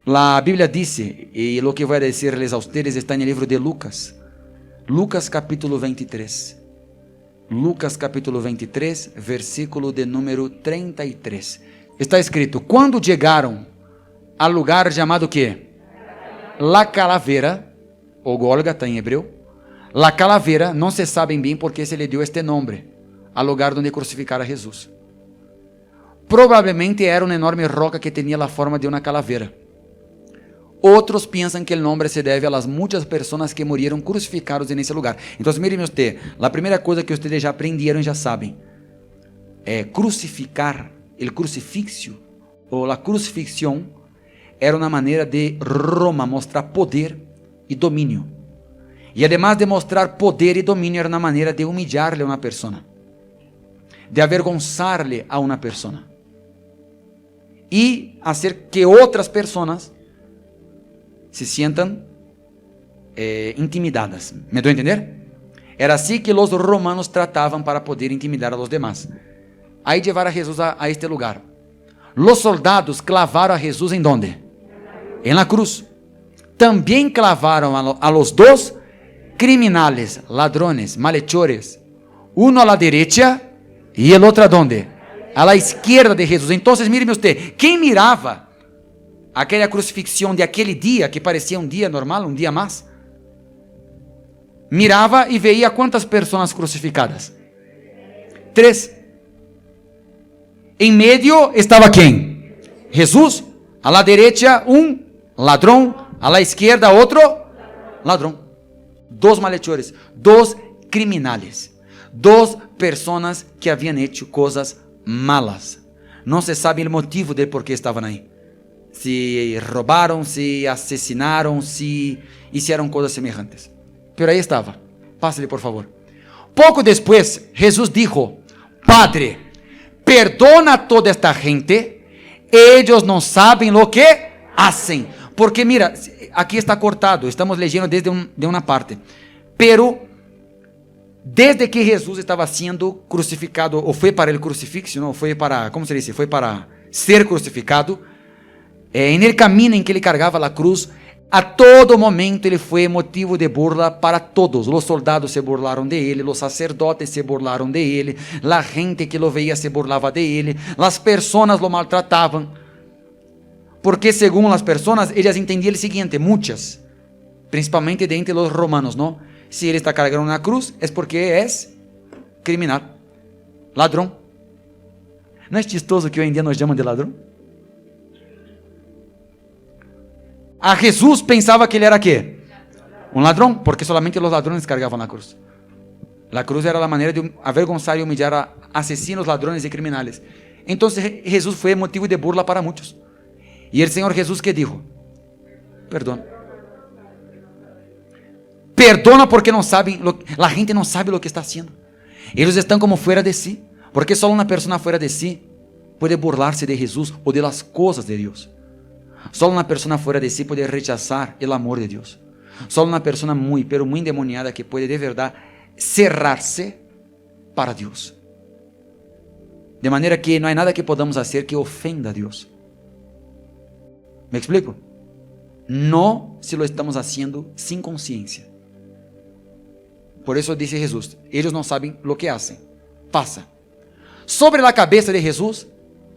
La Biblia dice, y lo que voy a decirles a ustedes está en el libro de Lucas. Lucas capítulo 23. Lucas capítulo 23, versículo de número 33. Está escrito: quando chegaram ao lugar chamado que? La Calavera, ou Gólgota em hebreu. La Calavera, não se sabem bem porque se lhe deu este nome ao lugar onde crucificaram a Jesus. Provavelmente era uma enorme roca que tinha a forma de uma calavera. Outros pensam que o nome se deve a las muitas pessoas que murieron crucificados nesse lugar. Então, miren usted, a primeira coisa que ustedes já aprenderam e já sabem é crucificar, o crucifixio ou a crucifixião era uma maneira de Roma mostrar poder e domínio. E además de mostrar poder e domínio, era uma maneira de humilhar-lhe a uma pessoa, de avergonzar-lhe a uma pessoa e fazer que outras pessoas se sientam intimidadas. ¿Me doy a entender? Era assim que os romanos tratavam para poder intimidar a los demás. Aí levaram a Jesus a este lugar. Los soldados clavaram a Jesus em donde? Em la cruz. Também clavaram a los dos criminales, ladrones, malhechores, uno a la derecha e el outro a donde? A la izquierda de Jesus. Então, mire usted, quem mirava aquela crucifixão de aquele dia, que parecia um dia normal, um dia mais, mirava e veia quantas pessoas crucificadas? 3. Em meio estava quem? Jesus. A la derecha um ladrão, a la izquierda outro ladrão. 2 malhechores, 2 criminales, 2 pessoas que haviam hecho coisas malas. Não se sabe o motivo de por que estavam aí. Se roubaram, se assassinaram, se hicieron coisas semelhantes. Pero aí estava. Pásale, por favor. Pouco depois, Jesus dijo: Padre, perdona a toda esta gente, ellos não sabem lo que hacen. Porque mira, aqui está cortado, estamos leyendo desde de uma parte. Pero, desde que Jesus estava sendo crucificado, ou foi para o crucifixo, não foi para, como se diz? Foi para ser crucificado. En el camino em que ele cargava a cruz, a todo momento ele foi motivo de burla para todos. Os soldados se burlaram de ele, os sacerdotes se burlaram de ele, a gente que lo veía se burlava de ele, as pessoas lo maltratavam, porque según as pessoas, elas entendiam o seguinte, muitas, principalmente de entre os romanos, não? Se ele está carregando na cruz, é porque é criminal, ladrão. Não é chistoso que hoje em dia nos chamam de ladrão? A Jesus pensava que ele era quê? Um ladrão, porque solamente os ladrões carregavam na cruz. A cruz era a maneira de avergonzar e humilhar a assassinos, ladrões e criminales. Então Jesus foi motivo de burla para muitos. E o Senhor Jesus que dijo: perdona. Perdona porque não sabem, a gente não sabe o que está haciendo. Eles estão como fora de si, porque só uma pessoa fora de si pode burlar-se de Jesus ou de las coisas de Deus. Só uma pessoa fora de si pode rechazar o amor de Deus. Só uma pessoa muito endemoniada que pode de verdade cerrar-se para Deus. De maneira que não há nada que podamos fazer que ofenda a Deus. ¿Me explico? Não se lo estamos haciendo sem consciência. Por isso disse Jesus: eles não sabem lo que hacen. Passa. Sobre a cabeça de Jesus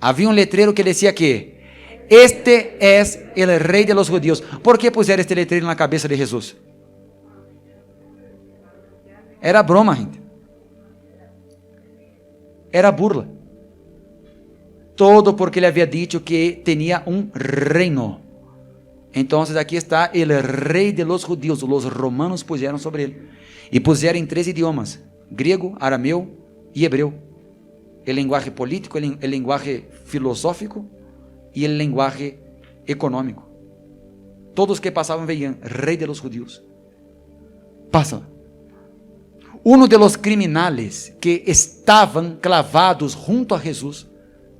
havia um letreiro que dizia que este es el rey de los judíos. ¿Por qué pusieron este letrero en la cabeza de Jesús? Era broma, gente. Era burla. Todo porque ele havia dicho que tenía un reino. Entonces aquí está el rey de los judíos. Los romanos pusieron sobre él. Y pusieron en 3 idiomas: griego, arameo y hebreo. El lenguaje político, el lenguaje filosófico e o linguagem econômico. Todos que passavam veiam: rei de los judíos. Passa. Um de los criminales que estavam clavados junto a Jesus,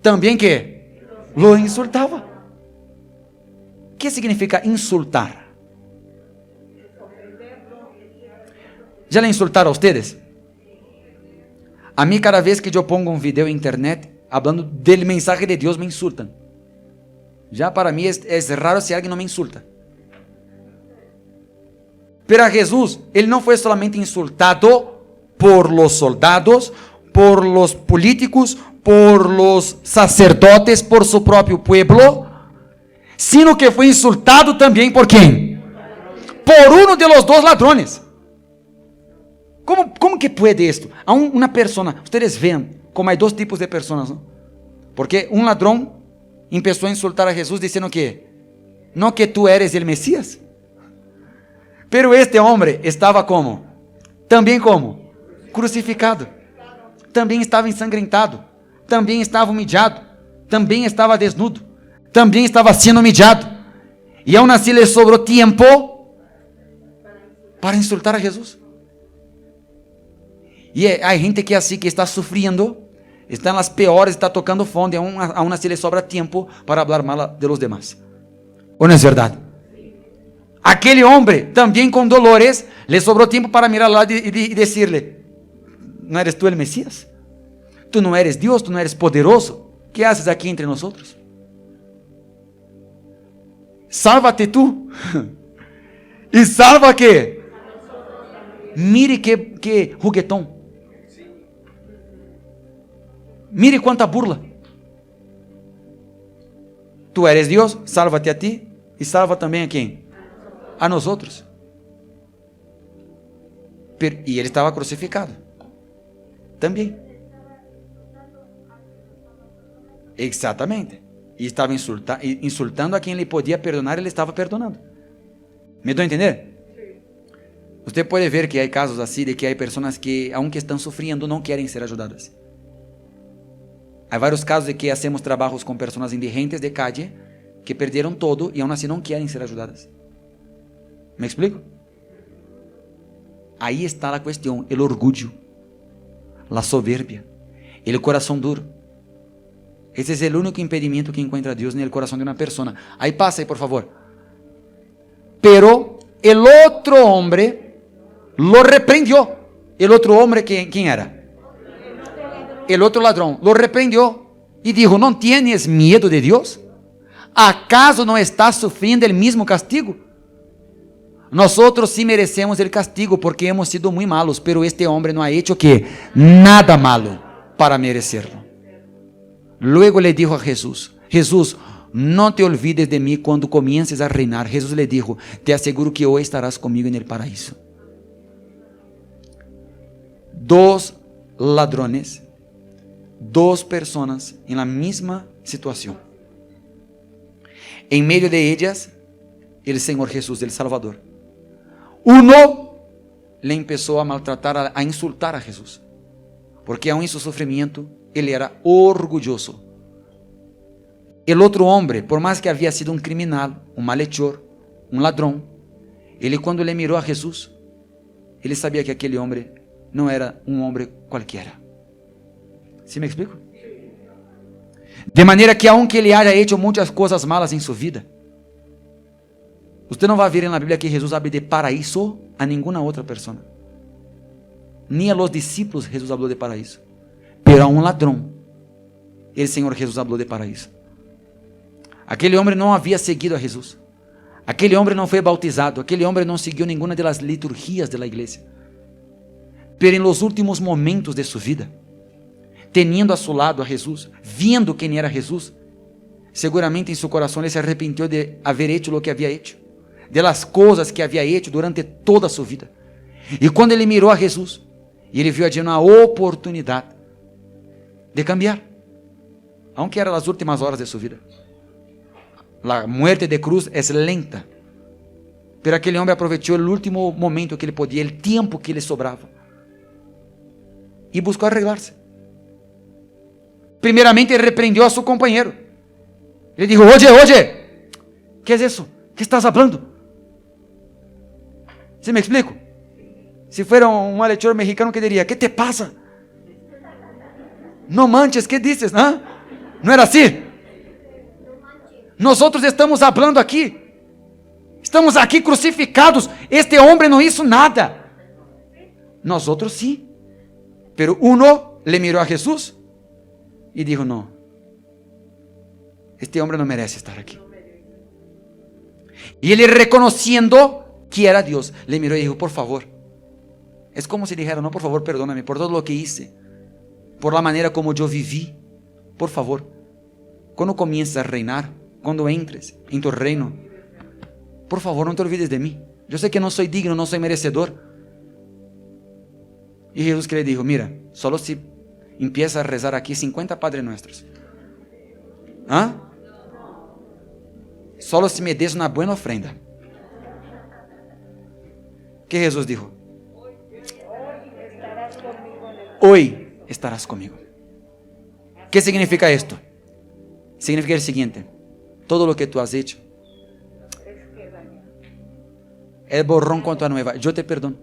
também que lo insultava. O que significa insultar? Já le insultaram a ustedes? A mim, cada vez que eu pongo um vídeo na internet, falando do mensaje de Deus, me insultam. Ya para mí es raro si alguien no me insulta. Pero a Jesús, Él no fue solamente insultado por los soldados, por los políticos, por los sacerdotes, por su propio pueblo, sino que fue insultado también ¿por quién? Por uno de los dos ladrones. ¿Cómo que puede esto? A una persona, ustedes vean como hay dos tipos de personas, ¿no? Porque un ladrón empezó a insultar a Jesús diciendo que no que tú eres el Mesías. Pero este hombre estava como? Também como? Crucificado. Também estava ensangrentado. Também estava humilhado. Também estava desnudo. Também estava sendo humilhado. E aún así le sobrou tempo para insultar a Jesus. E há gente que é assim, que está sofrendo, está nas piores, está tocando fondo, e aún así le sobra tempo para falar mal de los demás. Ou não é verdade? Aquele homem, também com dolores, le sobrou tempo para mirar lá e dizer-lhe: não eres tu el Mesías? Tu não eres Deus, tu não eres poderoso? Que haces aqui entre nós? Sálvate tu. E salva que? Mire que juguetão. Mire quanta burla. Tu eres Deus, sálvate a ti e salva também a quem? A nós outros. E ele estava crucificado também. Exatamente. E estava insultando a quem ele podia perdonar, ele estava perdonando. Me estou a entender? Você pode ver que há casos assim, de que há pessoas que, aunque estão sofrendo, não querem ser ajudadas. Há vários casos de que hacemos trabalhos com pessoas indigentes de calle, que perderam todo e aún assim não querem ser ajudadas. ¿Me explico? Ahí está la cuestión, el orgullo, la soberbia, el corazón duro. Ese es el único impedimento que encuentra Dios en el corazón de una persona. Ahí pasa, ahí por favor. Pero el otro hombre lo reprendió. El otro hombre, ¿quién era? El otro ladrón. Lo reprendió y dijo: ¿no tienes miedo de Dios? ¿Acaso no estás sufriendo el mismo castigo? Nosotros sí merecemos el castigo porque hemos sido muy malos, pero este hombre no ha hecho que nada malo para merecerlo. Luego le dijo a Jesús: Jesús, no te olvides de mí cuando comiences a reinar. Jesús le dijo: te aseguro que hoy estarás conmigo en el paraíso. Dos ladrones, dos personas en la misma situación. En medio de ellas, el Señor Jesús, el Salvador. Uno le empezó a maltratar, a insultar a Jesús, porque aún en su sufrimiento, él era orgulloso. El otro hombre, por más que había sido un criminal, un malhechor, un ladrón, él cuando le miró a Jesús, él sabía que aquel hombre no era un hombre cualquiera. ¿Sí me explico? De manera que aunque ele haya hecho muchas cosas malas en su vida, usted no va a ver en la Biblia que Jesús hable de paraíso a ninguna otra persona. Ni a los discípulos Jesús habló de paraíso. Pero a un ladrón, el Señor Jesús habló de paraíso. Aquele hombre no había seguido a Jesús. Aquele hombre no fue bautizado. Aquele hombre no siguió ninguna de las liturgias de la iglesia. Pero en los últimos momentos de su vida, teniendo a su lado a Jesús, viendo quién era Jesús, seguramente en su corazón él se arrepintió de haber hecho lo que había hecho, de las cosas que había hecho durante toda su vida. Y cuando él miró a Jesús, y él vio allí una oportunidad de cambiar, aunque eran las últimas horas de su vida. La muerte de cruz es lenta, pero aquele hombre aprovechó el último momento que ele podía, el tiempo que le sobraba, y buscó arreglarse. Primeiramente, ele repreendeu a seu companheiro. Ele dijo: oye, ¿qué es eso? ¿Qué estás hablando? ¿Sí me explico? Si fuera un malhechor mexicano, ¿qué diría? ¿Qué te pasa? No manches, ¿qué dices? ¿Ah? ¿No era así? Nosotros estamos hablando aqui. Estamos aqui crucificados. Este hombre no hizo nada. Nosotros sí. Pero uno le miró a Jesús y dijo: no, este hombre no merece estar aquí. Y él, reconociendo que era Dios, le miró y dijo: por favor. Es como si dijera: no, por favor, perdóname por todo lo que hice, por la manera como yo viví. Por favor, cuando comiences a reinar, cuando entres en tu reino, por favor, no te olvides de mí. Yo sé que no soy digno, no soy merecedor. Y Jesús que le dijo: mira, solo si empieza a rezar aquí 50 Padres Nuestros, ¿ah? Solo si me des una buena ofrenda. ¿Qué Jesús dijo? Hoy estarás conmigo. ¿Qué significa esto? Significa el siguiente: todo lo que tú has hecho, el borrón contra nueva, yo te perdono.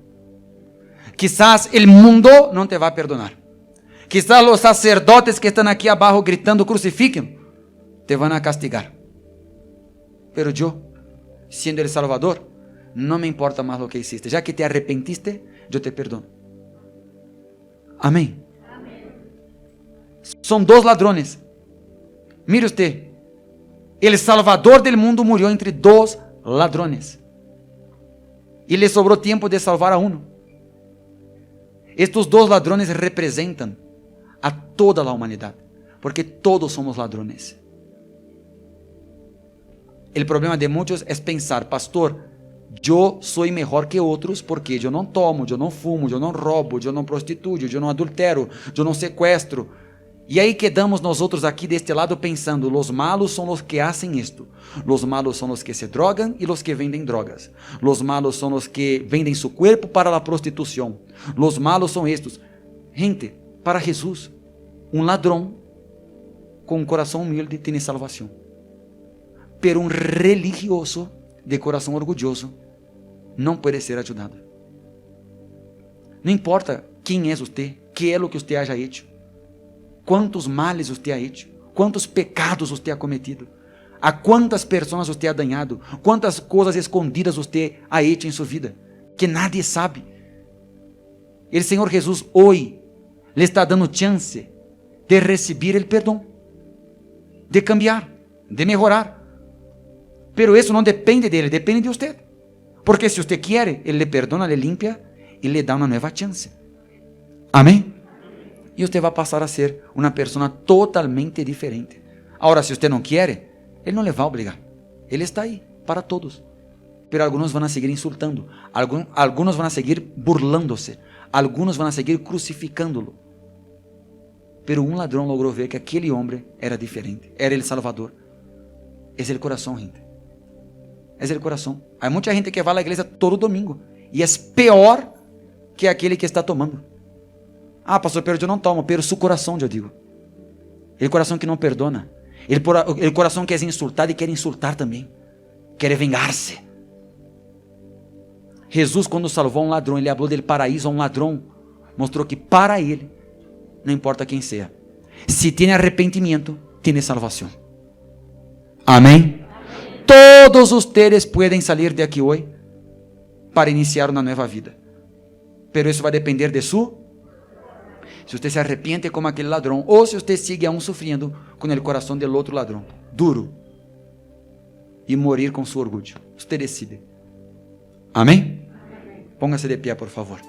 Quizás el mundo no te va a perdonar. Quizás los sacerdotes que están aquí abajo gritando: crucifiquen, te van a castigar. Pero yo, siendo el Salvador, no me importa más lo que hiciste. Ya que te arrepentiste, yo te perdono. Amén. Son dos ladrones. Mire usted, el Salvador del mundo murió entre dos ladrones. Y le sobró tiempo de salvar a uno. Estos dos ladrones representan a toda la humanidad, porque todos somos ladrones. El problema de muchos es pensar: pastor, yo soy mejor que otros porque yo no tomo, yo no fumo, yo no robo, yo no prostituyo, yo no adultero, yo no secuestro. Y ahí quedamos nosotros aquí de este lado pensando: los malos son los que hacen esto, los malos son los que se drogan y los que venden drogas, los malos son los que venden su cuerpo para la prostitución, los malos son estos. Gente, para Jesús, un ladrón con un corazón humilde tiene salvación, pero un religioso de corazón orgulloso no puede ser ayudado. No importa quién es usted, qué es lo que usted haya hecho, quantos males usted ha hecho, quantos pecados usted ha cometido, a quantas personas usted ha dañado, quantas coisas escondidas usted ha hecho en su vida, que nadie sabe. El Señor Jesús hoy le está dando chance de recibir el perdón, de cambiar, de mejorar. Pero eso no depende de él, depende de usted. Porque si usted quiere, él le perdona, le limpia y le da una nueva chance. Amén. Y usted va a pasar a ser una persona totalmente diferente. Ahora, si usted no quiere, él no le va a obligar. Él está ahí para todos. Pero algunos van a seguir insultando, algunos van a seguir burlándose, algunos van a seguir crucificándolo. Pero un ladrón logró ver que aquele hombre era diferente, era el Salvador. Es el corazón, gente. Es el corazón. Hay mucha gente que va a la iglesia todo domingo y es peor que aquele que está tomando. Ah, pastor, pero yo no tomo, pero su corazón, yo digo. El corazón que no perdona. El corazón que es insultado y quiere insultar también. Quiere vengarse. Jesús, cuando salvó a un ladrón, ele habló del paraíso a un ladrón. Mostró que para él, no importa quién sea, si tiene arrepentimiento, tiene salvación. Amén. Todos ustedes pueden salir de aquí hoy para iniciar una nueva vida. Pero eso va a depender de si usted se arrepiente como aquele ladrão, ou se usted sigue aún sufriendo com o coração del outro ladrão, duro, e morir com su orgulho. Usted decide. Amém? Póngase de pé, por favor.